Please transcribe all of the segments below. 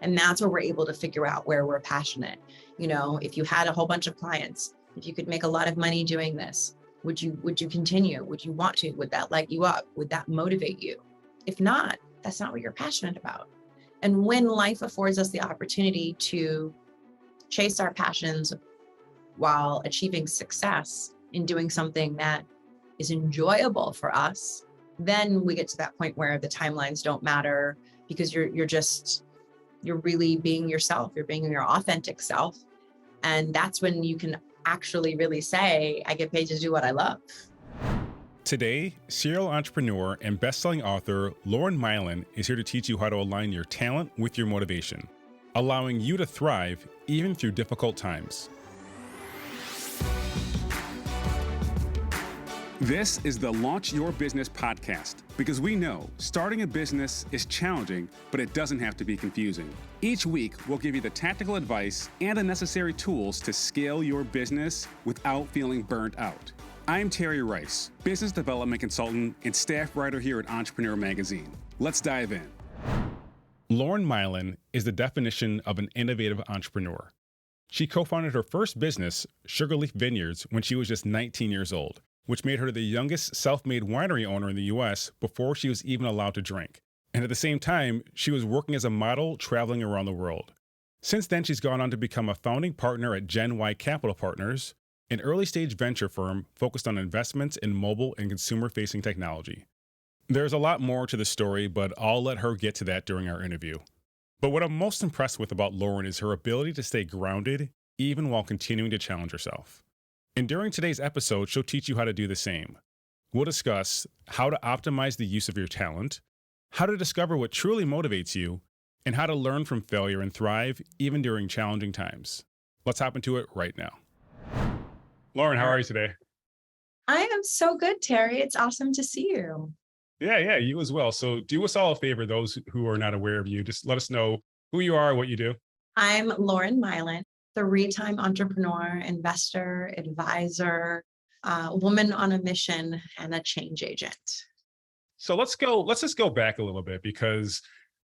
And that's where we're able to figure out where we're passionate. If you had a whole bunch of clients, if you could make a lot of money doing this, would you continue? Would you want to? Would that light you up? Would that motivate you? If not, that's not what you're passionate about. And when life affords us the opportunity to chase our passions while achieving success in doing something that is enjoyable for us, then we get to that point where the timelines don't matter, because you're really being yourself. You're being your authentic self. And that's when you can actually really say, I get paid to do what I love. Today, serial entrepreneur and best-selling author Lauren Maillian is here to teach you how to align your talent with your motivation, allowing you to thrive even through difficult times. This is the Launch Your Business podcast, because we know starting a business is challenging, but it doesn't have to be confusing. Each week, we'll give you the tactical advice and the necessary tools to scale your business without feeling burnt out. I'm Terry Rice, business development consultant and staff writer here at Entrepreneur Magazine. Let's dive in. Lauren Maillian is the definition of an innovative entrepreneur. She co-founded her first business, Sugarleaf Vineyards, when she was just 19 years old, which made her the youngest self-made winery owner in the U.S. before she was even allowed to drink. And at the same time, she was working as a model traveling around the world. Since then, she's gone on to become a founding partner at Gen Y Capital Partners, an early-stage venture firm focused on investments in mobile and consumer-facing technology. There's a lot more to the story, but I'll let her get to that during our interview. But what I'm most impressed with about Lauren is her ability to stay grounded, even while continuing to challenge herself. And during today's episode, she'll teach you how to do the same. We'll discuss how to optimize the use of your talent, how to discover what truly motivates you, and how to learn from failure and thrive even during challenging times. Let's hop into it right now. Lauren, how are you today? I am so good, Terry. It's awesome to see you. Yeah, you as well. So do us all a favor, those who are not aware of you, just let us know who you are, what you do. I'm Lauren Maillian, three-time entrepreneur, investor, advisor, woman on a mission, and a change agent. So let's just go back a little bit, because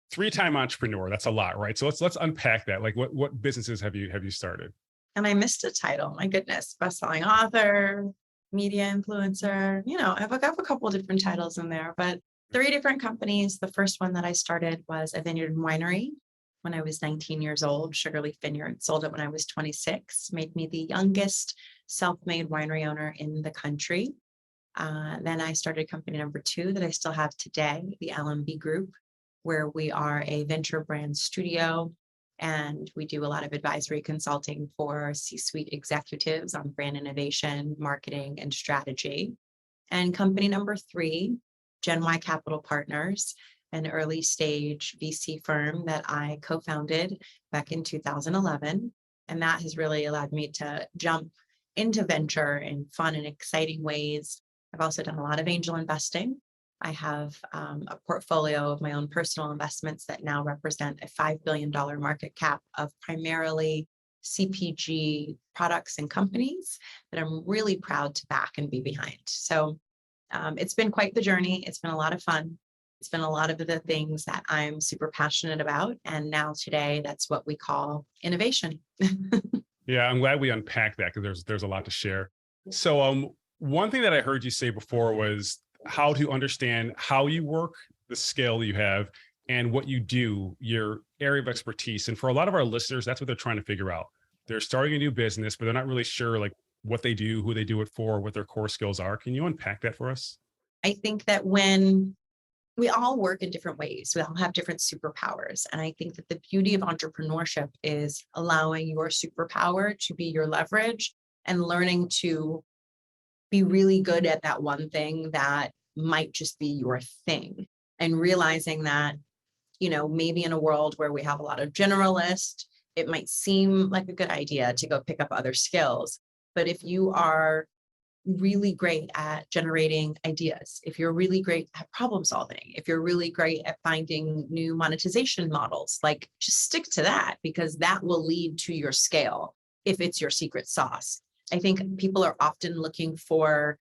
three-time entrepreneur, that's a lot, right? So let's unpack that. Like what businesses have you started? And I missed a title. My goodness, best-selling author, media influencer. I have a couple of different titles in there, but 3 different companies. The first one that I started was a vineyard and winery when I was 19 years old. Sugarleaf Vineyard, sold it when I was 26, made me the youngest self-made winery owner in the country. Then I started company number 2 that I still have today, the LMB Group, where we are a venture brand studio. And we do a lot of advisory consulting for C-suite executives on brand innovation, marketing, and strategy. And company number 3, Gen Y Capital Partners, an early stage VC firm that I co-founded back in 2011. And that has really allowed me to jump into venture in fun and exciting ways. I've also done a lot of angel investing. I have a portfolio of my own personal investments that now represent a $5 billion market cap of primarily CPG products and companies that I'm really proud to back and be behind. So it's been quite the journey. It's been a lot of fun. It's been a lot of the things that I'm super passionate about. And now today, that's what we call innovation. Yeah, I'm glad we unpacked that, because there's a lot to share. So one thing that I heard you say before was how to understand how you work, the skill you have, and what you do, your area of expertise. And for a lot of our listeners, that's what they're trying to figure out. They're starting a new business, but they're not really sure like what they do, who they do it for, what their core skills are. Can you unpack that for us? I think that when we all work in different ways, we all have different superpowers. And I think that the beauty of entrepreneurship is allowing your superpower to be your leverage and learning to be really good at that one thing that might just be your thing, and realizing that, maybe in a world where we have a lot of generalists, it might seem like a good idea to go pick up other skills. But if you are really great at generating ideas, if you're really great at problem solving, if you're really great at finding new monetization models, like just stick to that, because that will lead to your scale if it's your secret sauce. I think people are often looking for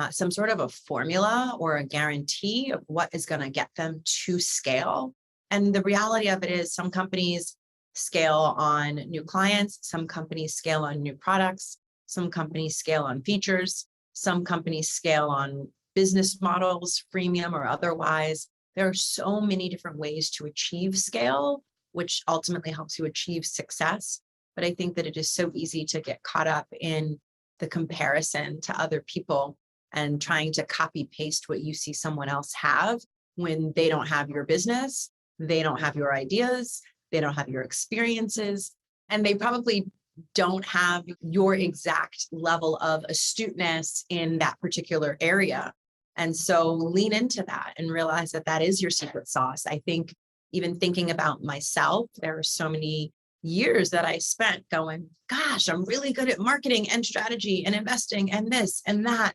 some sort of a formula or a guarantee of what is going to get them to scale. And the reality of it is some companies scale on new clients, some companies scale on new products, some companies scale on features, some companies scale on business models, freemium or otherwise. There are so many different ways to achieve scale, which ultimately helps you achieve success. But I think that it is so easy to get caught up in the comparison to other people and trying to copy paste what you see someone else have when they don't have your business, they don't have your ideas, they don't have your experiences, and they probably don't have your exact level of astuteness in that particular area. And so lean into that and realize that that is your secret sauce. I think even thinking about myself, there are so many years that I spent going, gosh, I'm really good at marketing and strategy and investing and this and that.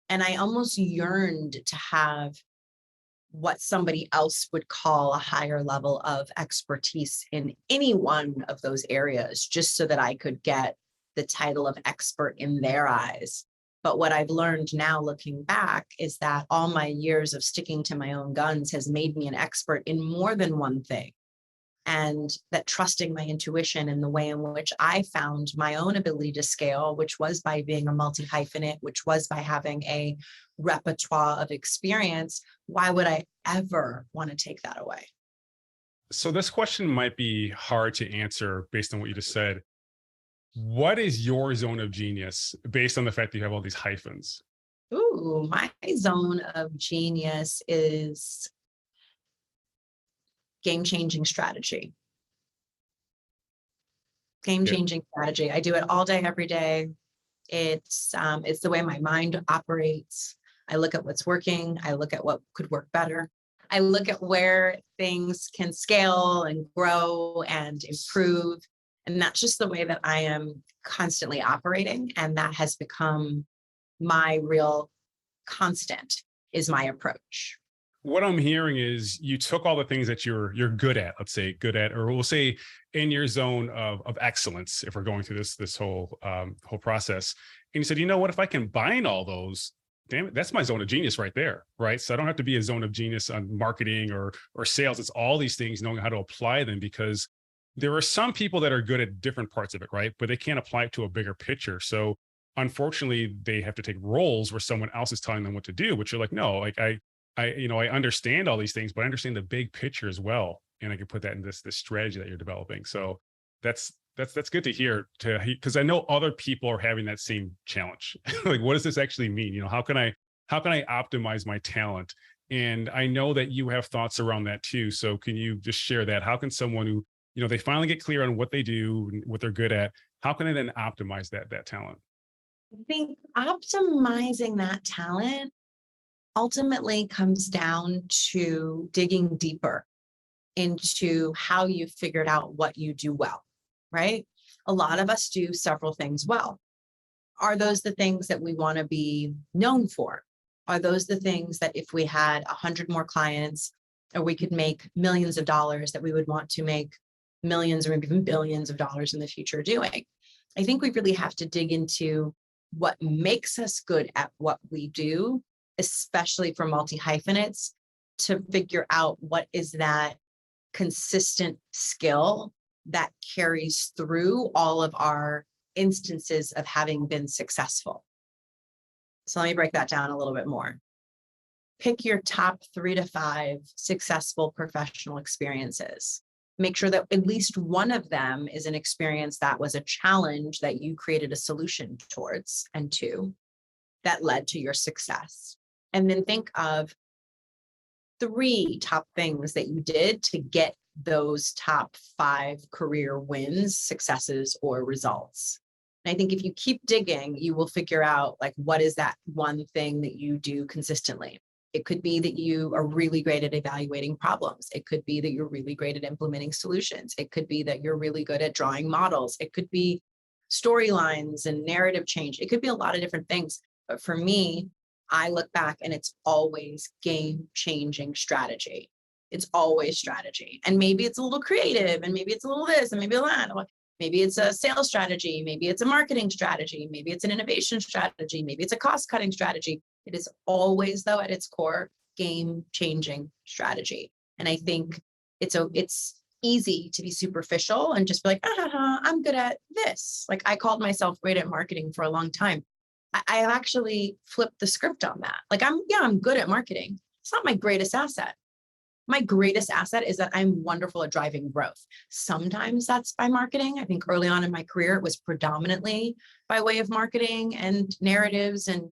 And I almost yearned to have what somebody else would call a higher level of expertise in any one of those areas, just so that I could get the title of expert in their eyes. But what I've learned now looking back is that all my years of sticking to my own guns has made me an expert in more than one thing. And that trusting my intuition and the way in which I found my own ability to scale, which was by being a multi-hyphenate, which was by having a repertoire of experience, why would I ever want to take that away? So this question might be hard to answer based on what you just said. What is your zone of genius based on the fact that you have all these hyphens? Ooh, my zone of genius is game-changing strategy. Yeah. Game-changing strategy. I do it all day, every day. It's the way my mind operates. I look at what's working. I look at what could work better. I look at where things can scale and grow and improve. And that's just the way that I am constantly operating. And that has become my real constant, is my approach. What I'm hearing is you took all the things that you're good at, let's say good at, or we'll say in your zone of excellence, if we're going through this whole whole process, and you said, you know what, if I combine all those, damn it, that's my zone of genius right there, right? So I don't have to be a zone of genius on marketing or sales. It's all these things, knowing how to apply them, because there are some people that are good at different parts of it, right? But they can't apply it to a bigger picture. So unfortunately, they have to take roles where someone else is telling them what to do, which you're like, no, like I understand all these things, but I understand the big picture as well, and I can put that in this strategy that you're developing. So that's good to hear, because I know other people are having that same challenge. Like, what does this actually mean? You know, how can I optimize my talent? And I know that you have thoughts around that too. So can you just share that? How can someone who, you know, they finally get clear on what they do and what they're good at, how can they then optimize that talent? I think optimizing that talent ultimately comes down to digging deeper into how you figured out what you do well, right? A lot of us do several things well. Are those the things that we want to be known for? Are those the things that if we had 100 more clients or we could make millions of dollars, that we would want to make millions or maybe even billions of dollars in the future doing? I think we really have to dig into what makes us good at what we do, especially for multi-hyphenates, to figure out what is that consistent skill that carries through all of our instances of having been successful. So let me break that down a little bit more. Pick your top 3 to 5 successful professional experiences. Make sure that at least one of them is an experience that was a challenge that you created a solution towards, and 2, that led to your success. And then think of 3 top things that you did to get those top 5 career wins, successes, or results. And I think if you keep digging, you will figure out, like, what is that one thing that you do consistently? It could be that you are really great at evaluating problems. It could be that you're really great at implementing solutions. It could be that you're really good at drawing models. It could be storylines and narrative change. It could be a lot of different things. But for me, I look back and it's always game-changing strategy. It's always strategy. And maybe it's a little creative, and maybe it's a little this, and maybe a that. Maybe it's a sales strategy. Maybe it's a marketing strategy. Maybe it's an innovation strategy. Maybe it's a cost-cutting strategy. It is always, though, at its core, game-changing strategy. And I think it's easy to be superficial and just be like, I'm good at this. Like I called myself great at marketing for a long time. I actually flipped the script on that. Like I'm good at marketing. It's not my greatest asset. My greatest asset is that I'm wonderful at driving growth. Sometimes that's by marketing. I think early on in my career, it was predominantly by way of marketing and narratives and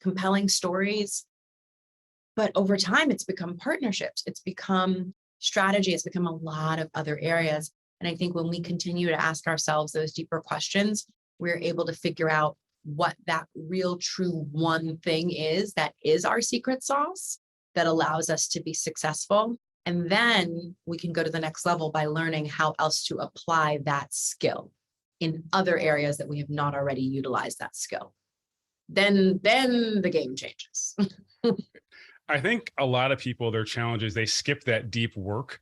compelling stories. But over time, it's become partnerships. It's become strategy. It's become a lot of other areas. And I think when we continue to ask ourselves those deeper questions, we're able to figure out what that real, true one thing is that is our secret sauce that allows us to be successful. And then we can go to the next level by learning how else to apply that skill in other areas that we have not already utilized that skill. Then the game changes. I think a lot of people, their challenge is they skip that deep work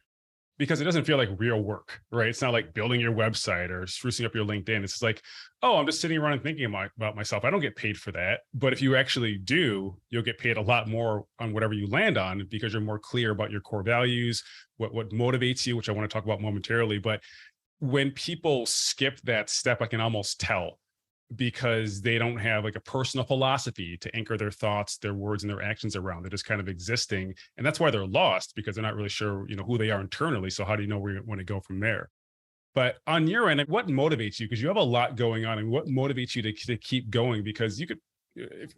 because it doesn't feel like real work, right? It's not like building your website or sprucing up your LinkedIn. It's like, oh, I'm just sitting around and thinking about myself. I don't get paid for that. But if you actually do, you'll get paid a lot more on whatever you land on because you're more clear about your core values, what motivates you, which I want to talk about momentarily. But when people skip that step, I can almost tell because they don't have like a personal philosophy to anchor their thoughts, their words, and their actions around. They're just kind of existing. And that's why they're lost because they're not really sure, who they are internally. So how do you know where you want to go from there? But on your end, what motivates you? Because you have a lot going on, and what motivates you to keep going? Because you could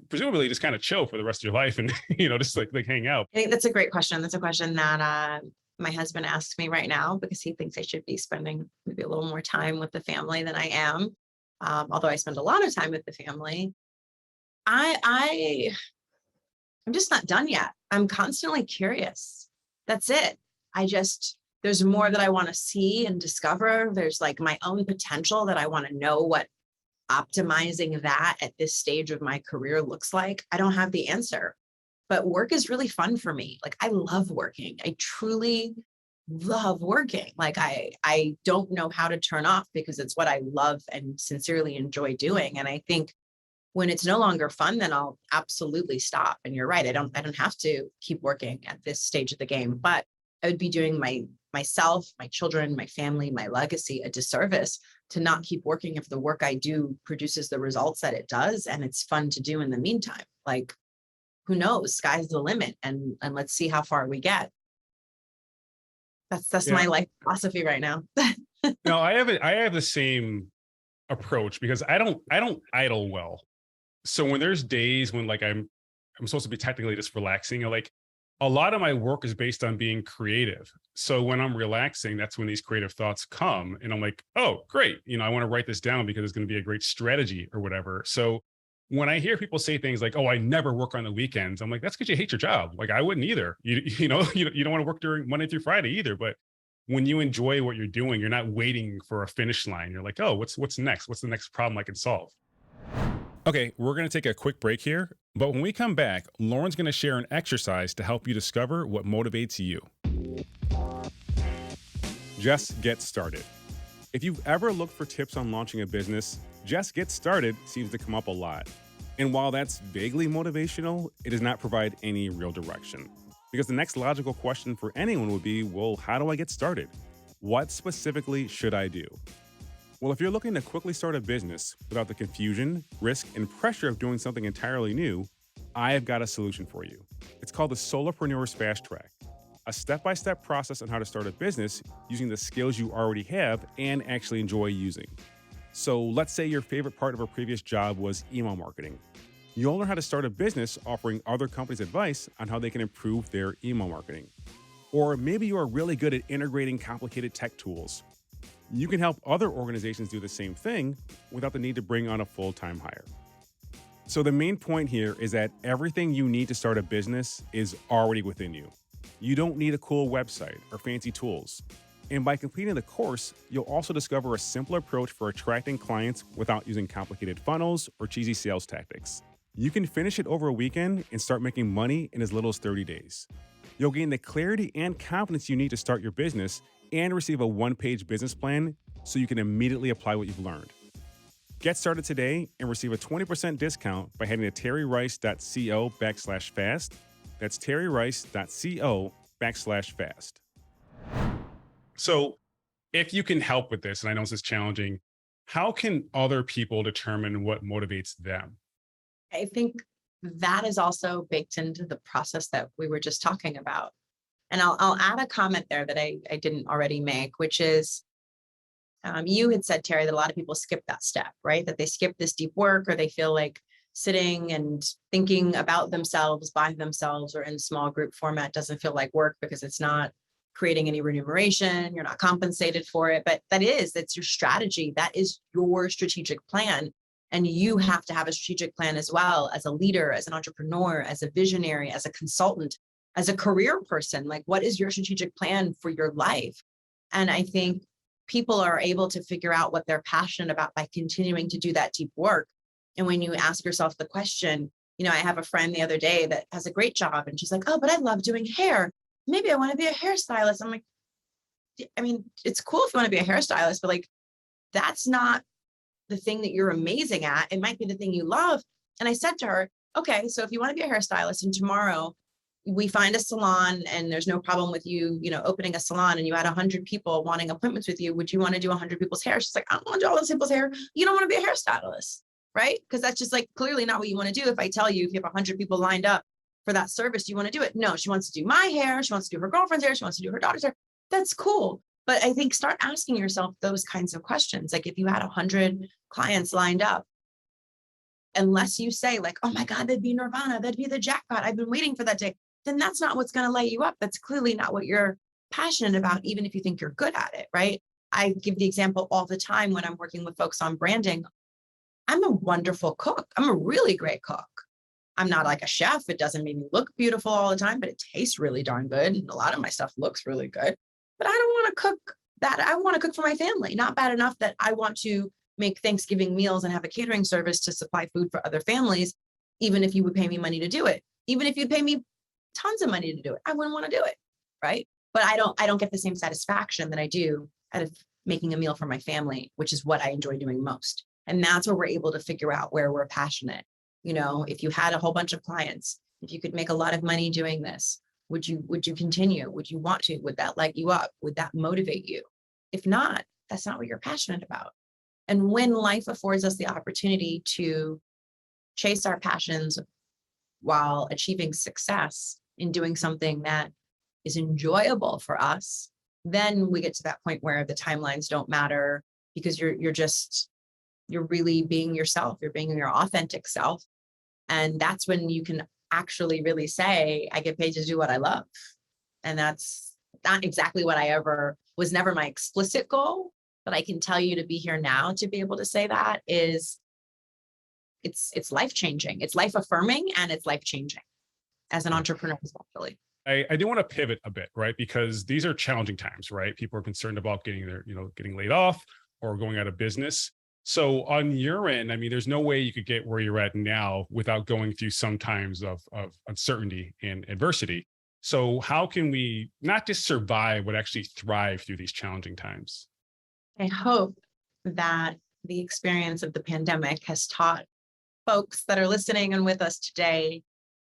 presumably just kind of chill for the rest of your life and, just like hang out. I think that's a great question. That's a question that my husband asks me right now because he thinks I should be spending maybe a little more time with the family than I am. Although I spend a lot of time with the family, I'm just not done yet. I'm constantly curious. That's it. There's more that I want to see and discover. There's like my own potential that I want to know what optimizing that at this stage of my career looks like. I don't have the answer, but work is really fun for me. Like I love working. I truly love working. Like I don't know how to turn off because it's what I love and sincerely enjoy doing. And I think when it's no longer fun, then I'll absolutely stop. And you're right. I don't have to keep working at this stage of the game, but I would be doing myself, my children, my family, my legacy a disservice to not keep working if the work I do produces the results that it does. And it's fun to do in the meantime. Like, who knows? Sky's the limit. And let's see how far we get. That's my life philosophy right now. No, I have the same approach because I don't idle well. So when there's days when like I'm supposed to be technically just relaxing, like a lot of my work is based on being creative. So when I'm relaxing, that's when these creative thoughts come and I'm like, oh, great. I want to write this down because it's going to be a great strategy or whatever. So when I hear people say things like, oh, I never work on the weekends, I'm like, that's because you hate your job. Like I wouldn't either. You don't want to work during Monday through Friday either. But when you enjoy what you're doing, you're not waiting for a finish line. You're like, oh, what's next? What's the next problem I can solve? Okay, we're going to take a quick break here. But when we come back, Lauren's going to share an exercise to help you discover what motivates you. Just get started. If you've ever looked for tips on launching a business, just get started seems to come up a lot. And while that's vaguely motivational, it does not provide any real direction. Because the next logical question for anyone would be, well, how do I get started? What specifically should I do? Well, if you're looking to quickly start a business without the confusion, risk, and pressure of doing something entirely new, I have got a solution for you. It's called the Solopreneur's Fast Track, a step-by-step process on how to start a business using the skills you already have and actually enjoy using. So let's say your favorite part of a previous job was email marketing. You'll learn how to start a business offering other companies advice on how they can improve their email marketing. Or maybe you are really good at integrating complicated tech tools. You can help other organizations do the same thing without the need to bring on a full-time hire. So the main point here is that everything you need to start a business is already within you. You don't need a cool website or fancy tools. And by completing the course, you'll also discover a simple approach for attracting clients without using complicated funnels or cheesy sales tactics. You can finish it over a weekend and start making money in as little as 30 days. You'll gain the clarity and confidence you need to start your business and receive a one-page business plan so you can immediately apply what you've learned. Get started today and receive a 20% discount by heading to terryrice.co/fast. That's terryrice.co/fast. So if you can help with this, and I know this is challenging, how can other people determine what motivates them? I think that is also baked into the process that we were just talking about. And I'll add a comment there that I didn't already make, which is you had said, Terry, that a lot of people skip that step, right? That they skip this deep work, or they feel like sitting and thinking about themselves by themselves or in small group format doesn't feel like work because it's not creating any remuneration. You're not compensated for it. But that's your strategy. That is your strategic plan. And you have to have a strategic plan as well, as a leader, as an entrepreneur, as a visionary, as a consultant, as a career person. Like, what is your strategic plan for your life? And I think people are able to figure out what they're passionate about by continuing to do that deep work. And when you ask yourself the question, I have a friend the other day that has a great job and she's like, oh, but I love doing hair. Maybe I want to be a hairstylist. I'm like, I mean, it's cool if you want to be a hairstylist, but like, that's not the thing that you're amazing at. It might be the thing you love. And I said to her, okay, so if you want to be a hairstylist and tomorrow we find a salon and there's no problem with you, opening a salon, and you had 100 people wanting appointments with you, would you want to do 100 people's hair? She's like, I don't want to do all those people's hair. You don't want to be a hairstylist, right? Because that's just like clearly not what you want to do. If I tell you, if you have 100 people lined up for that service, you want to do it. No, she wants to do my hair. She wants to do her girlfriend's hair. She wants to do her daughter's hair. That's cool. But I think start asking yourself those kinds of questions. Like if you had 100 clients lined up, unless you say like, oh my God, that'd be nirvana, that'd be the jackpot, I've been waiting for that day, then that's not what's going to light you up. That's clearly not what you're passionate about, even if you think you're good at it, right? I give the example all the time when I'm working with folks on branding. I'm a wonderful cook. I'm a really great cook. I'm not like a chef. It doesn't make me look beautiful all the time, but it tastes really darn good. And a lot of my stuff looks really good. But I don't want to cook that. I want to cook for my family. Not bad enough that I want to make Thanksgiving meals and have a catering service to supply food for other families, even if you would pay me money to do it. Even if you'd pay me tons of money to do it, I wouldn't want to do it, right? But I don't get the same satisfaction that I do out of making a meal for my family, which is what I enjoy doing most. And that's where we're able to figure out where we're passionate. If you had a whole bunch of clients, if you could make a lot of money doing this, would you continue? Would you want to? Would that light you up? Would that motivate you? If not, that's not what you're passionate about. And when life affords us the opportunity to chase our passions while achieving success in doing something that is enjoyable for us, then we get to that point where the timelines don't matter, because you're really being yourself. You're being your authentic self. And that's when you can actually really say, I get paid to do what I love. And that's not exactly what was never my explicit goal, but I can tell you to be here now to be able to say that it's life-changing. It's life-affirming and it's life-changing as an entrepreneur, especially. I do want to pivot a bit, right? Because these are challenging times, right? People are concerned about getting laid off or going out of business. So on your end, I mean, there's no way you could get where you're at now without going through some times of uncertainty and adversity. So how can we not just survive, but actually thrive through these challenging times? I hope that the experience of the pandemic has taught folks that are listening and with us today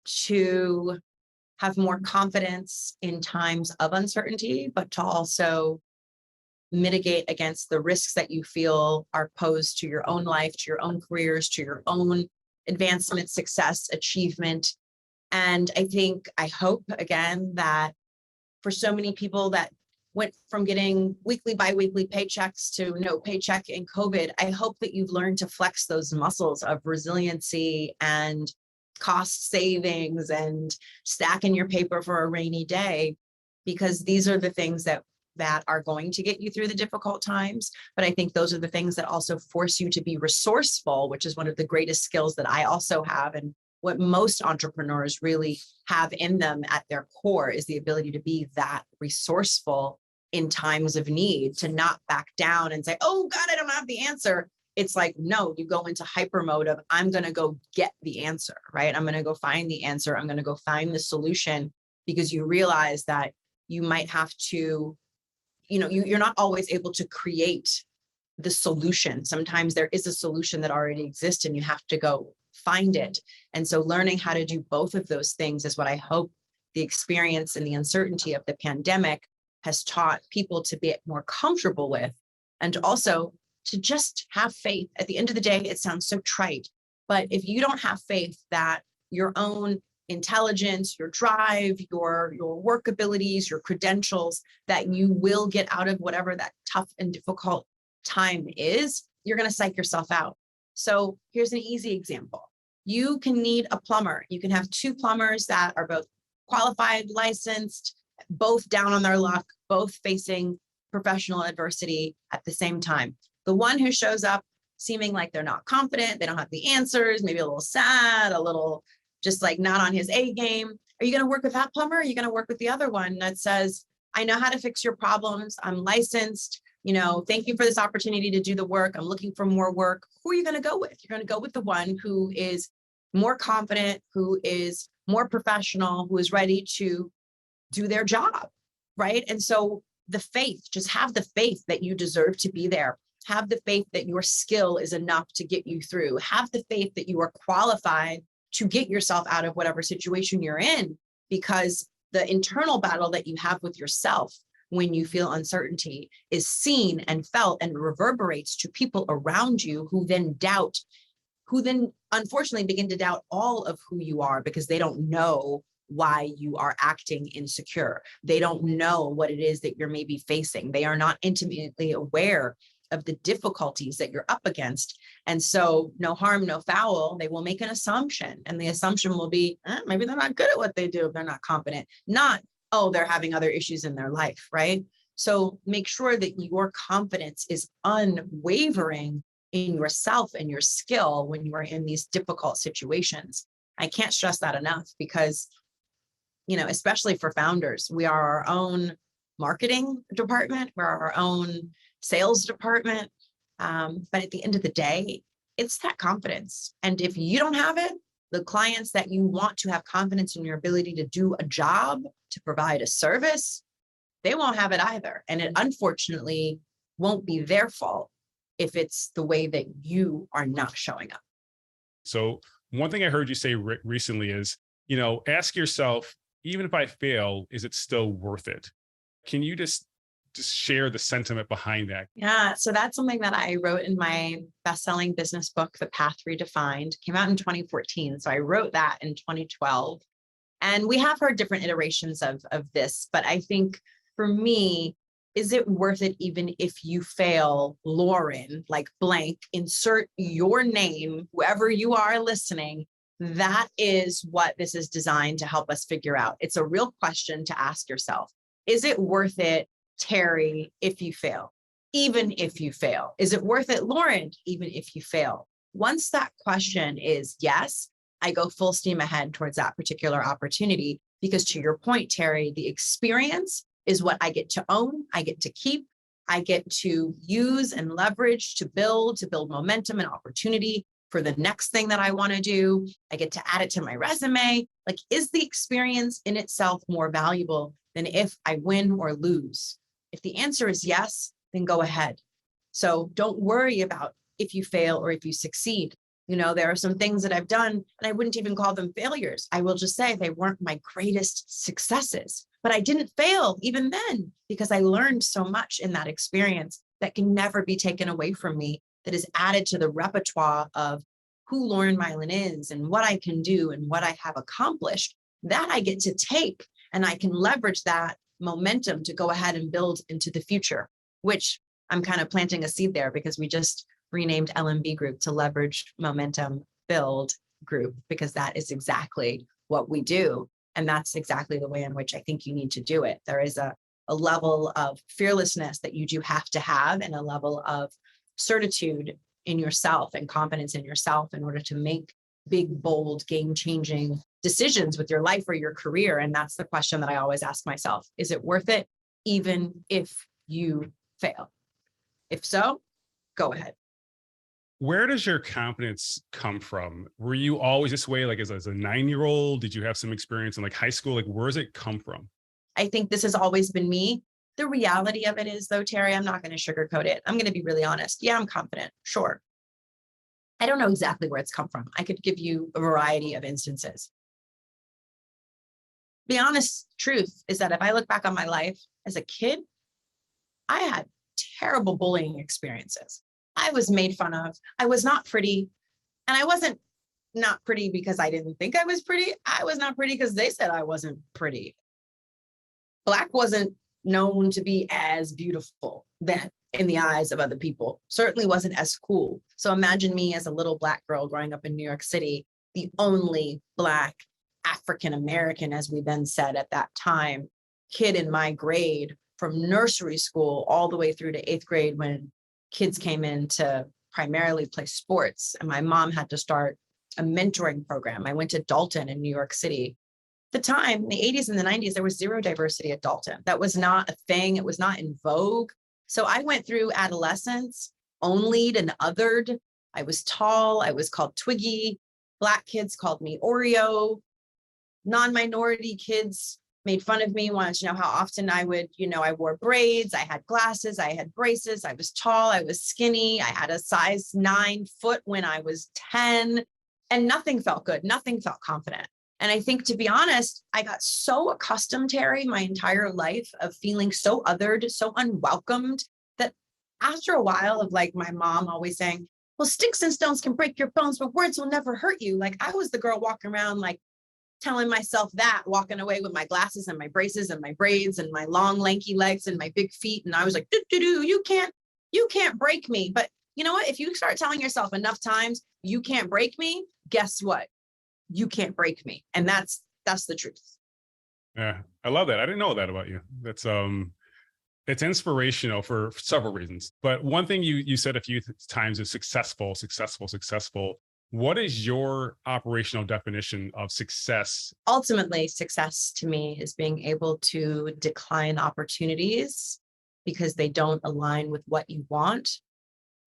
to have more confidence in times of uncertainty, but to also mitigate against the risks that you feel are posed to your own life, to your own careers, to your own advancement, success, achievement. And I hope again that for so many people that went from getting weekly, biweekly paychecks to no paycheck in COVID, I hope that you've learned to flex those muscles of resiliency and cost savings and stacking your paper for a rainy day, because these are the things that are going to get you through the difficult times. But I think those are the things that also force you to be resourceful, which is one of the greatest skills that I also have. And what most entrepreneurs really have in them at their core is the ability to be that resourceful in times of need, to not back down and say, oh God, I don't have the answer. It's like, no, you go into hyper mode of, I'm going to go get the answer, right? I'm going to go find the answer. I'm going to go find the solution, because you realize that you might have to, you're not always able to create the solution. Sometimes there is a solution that already exists and you have to go find it. And so learning how to do both of those things is what I hope the experience and the uncertainty of the pandemic has taught people to be more comfortable with, and also to just have faith. At the end of the day, it sounds so trite, but if you don't have faith that your own intelligence, your drive, your work abilities, your credentials, that you will get out of whatever that tough and difficult time is, you're going to psych yourself out. So here's an easy example. You can need a plumber. You can have two plumbers that are both qualified, licensed, both down on their luck, both facing professional adversity at the same time. The one who shows up seeming like they're not confident, they don't have the answers, maybe a little sad, a little just like not on his A game. Are you going to work with that plumber? Or are you going to work with the other one that says, I know how to fix your problems. I'm licensed. Thank you for this opportunity to do the work. I'm looking for more work. Who are you going to go with? You're going to go with the one who is more confident, who is more professional, who is ready to do their job, right? And so the faith, just have the faith that you deserve to be there. Have the faith that your skill is enough to get you through. Have the faith that you are qualified to get yourself out of whatever situation you're in, because the internal battle that you have with yourself when you feel uncertainty is seen and felt and reverberates to people around you who then unfortunately begin to doubt all of who you are, because they don't know why you are acting insecure. They don't know what it is that you're maybe facing. They are not intimately aware of the difficulties that you're up against. And so no harm, no foul, they will make an assumption. And the assumption will be, maybe they're not good at what they do if they're not competent. Not, oh, they're having other issues in their life, right? So make sure that your confidence is unwavering in yourself and your skill when you are in these difficult situations. I can't stress that enough, because, especially for founders, we are our own marketing department, we're our own sales department. But at the end of the day, it's that confidence. And if you don't have it, the clients that you want to have confidence in your ability to do a job, to provide a service, they won't have it either. And it unfortunately won't be their fault if it's the way that you are not showing up. So one thing I heard you say recently is, ask yourself, even if I fail, is it still worth it? Can you just share the sentiment behind that? Yeah, so that's something that I wrote in my best-selling business book, The Path Redefined. Came out in 2014. So I wrote that in 2012. And we have heard different iterations of this, but I think for me, is it worth it even if you fail, Lauren, like blank, insert your name, whoever you are listening? That is what this is designed to help us figure out. It's a real question to ask yourself. Is it worth it, Terry, if you fail? Even if you fail? Is it worth it, Lauren, even if you fail? Once that question is yes, I go full steam ahead towards that particular opportunity, because to your point, Terry, the experience is what I get to own, I get to keep, I get to use and leverage to build momentum and opportunity for the next thing that I want to do. I get to add it to my resume. Like, is the experience in itself more valuable than if I win or lose? If the answer is yes, then go ahead. So don't worry about if you fail or if you succeed. There are some things that I've done, and I wouldn't even call them failures. I will just say they weren't my greatest successes, but I didn't fail even then, because I learned so much in that experience that can never be taken away from me, that is added to the repertoire of who Lauren Maillian is and what I can do and what I have accomplished, that I get to take, and I can leverage that momentum to go ahead and build into the future, which I'm kind of planting a seed there, because we just renamed LMB Group to Leverage Momentum Build Group, because that is exactly what we do. And that's exactly the way in which I think you need to do it. There is a level of fearlessness that you do have to have, and a level of certitude in yourself and confidence in yourself in order to make big, bold, game-changing decisions with your life or your career. And that's the question that I always ask myself. Is it worth it, even if you fail? If so, go ahead. Where does your confidence come from? Were you always this way, like as a 9-year-old? Did you have some experience in like high school? Like, where does it come from? I think this has always been me. The reality of it is, though, Terry, I'm not going to sugarcoat it. I'm going to be really honest. Yeah, I'm confident. Sure. I don't know exactly where it's come from. I could give you a variety of instances. The honest truth is that if I look back on my life as a kid, I had terrible bullying experiences. I was made fun of. I was not pretty. And I wasn't not pretty because I didn't think I was pretty. I was not pretty because they said I wasn't pretty. Black wasn't known to be as beautiful then in the eyes of other people, certainly wasn't as cool. So imagine me as a little Black girl growing up in New York City, the only Black African American, as we then said at that time, kid in my grade from nursery school all the way through to 8th grade when kids came in to primarily play sports. And my mom had to start a mentoring program. I went to Dalton in New York City. At the time, in the 80s and the 90s, there was zero diversity at Dalton. That was not a thing. It was not in vogue. So I went through adolescence, onlied and othered. I was tall. I was called Twiggy. Black kids called me Oreo. Non-minority kids made fun of me, wanted to know how often I would, I wore braids, I had glasses, I had braces, I was tall, I was skinny, I had a size 9 foot when I was 10, and nothing felt good, nothing felt confident. And I think, to be honest, I got so accustomed, Terry, my entire life of feeling so othered, so unwelcomed, that after a while of like my mom always saying, well, sticks and stones can break your bones, but words will never hurt you. Like I was the girl walking around like telling myself that, walking away with my glasses and my braces and my braids and my long, lanky legs and my big feet. And I was like, you can't break me. But you know what? If you start telling yourself enough times, you can't break me, guess what? You can't break me. And that's the truth. Yeah, I love that. I didn't know that about you. That's it's inspirational for several reasons. But one thing you said a few times is successful. What is your operational definition of success? Ultimately, success to me is being able to decline opportunities because they don't align with what you want.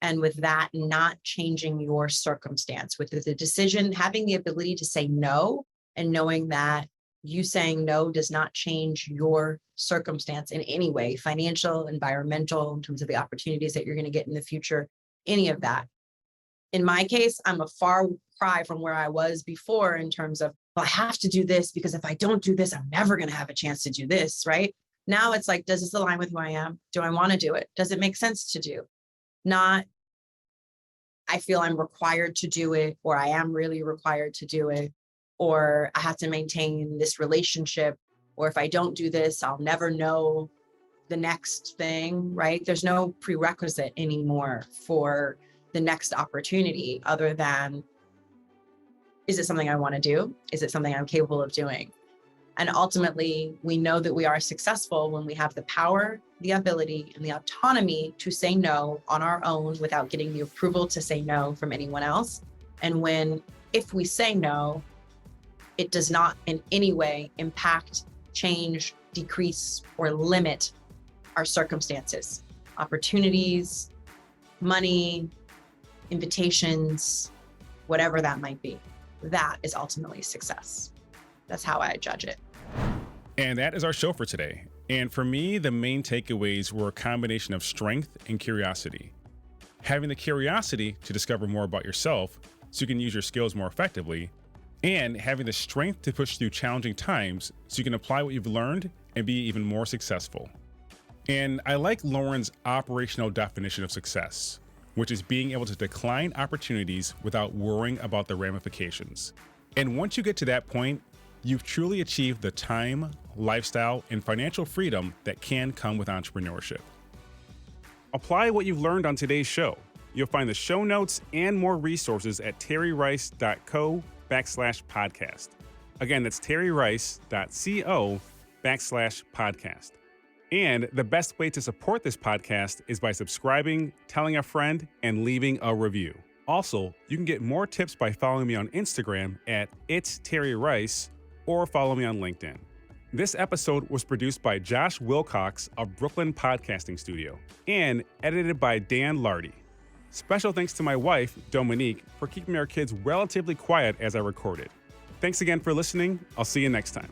And with that, not changing your circumstance, with the decision, having the ability to say no, and knowing that you saying no does not change your circumstance in any way, financial, environmental, in terms of the opportunities that you're going to get in the future, any of that. In my case, I'm a far cry from where I was before in terms of, well, I have to do this because if I don't do this, I'm never going to have a chance to do this, right? Now it's like, does this align with who I am? Do I want to do it? Does it make sense to do? Not, I feel I'm required to do it, or I am really required to do it, or I have to maintain this relationship, or if I don't do this, I'll never know the next thing, right? There's no prerequisite anymore for the next opportunity other than, is it something I want to do? Is it something I'm capable of doing? And ultimately, we know that we are successful when we have the power, the ability, and the autonomy to say no on our own without getting the approval to say no from anyone else. And when, if we say no, it does not in any way impact, change, decrease, or limit our circumstances, opportunities, money, invitations, whatever that might be. That is ultimately success. That's how I judge it. And that is our show for today. And for me, the main takeaways were a combination of strength and curiosity. Having the curiosity to discover more about yourself so you can use your skills more effectively, and having the strength to push through challenging times so you can apply what you've learned and be even more successful. And I like Lauren's operational definition of success, which is being able to decline opportunities without worrying about the ramifications. And once you get to that point, you've truly achieved the time, lifestyle, and financial freedom that can come with entrepreneurship. Apply what you've learned on today's show. You'll find the show notes and more resources at terryrice.co/podcast. Again, that's terryrice.co/podcast. And the best way to support this podcast is by subscribing, telling a friend, and leaving a review. Also, you can get more tips by following me on Instagram at @itsterryrice or follow me on LinkedIn. This episode was produced by Josh Wilcox of Brooklyn Podcasting Studio and edited by Dan Lardy. Special thanks to my wife, Dominique, for keeping our kids relatively quiet as I recorded. Thanks again for listening. I'll see you next time.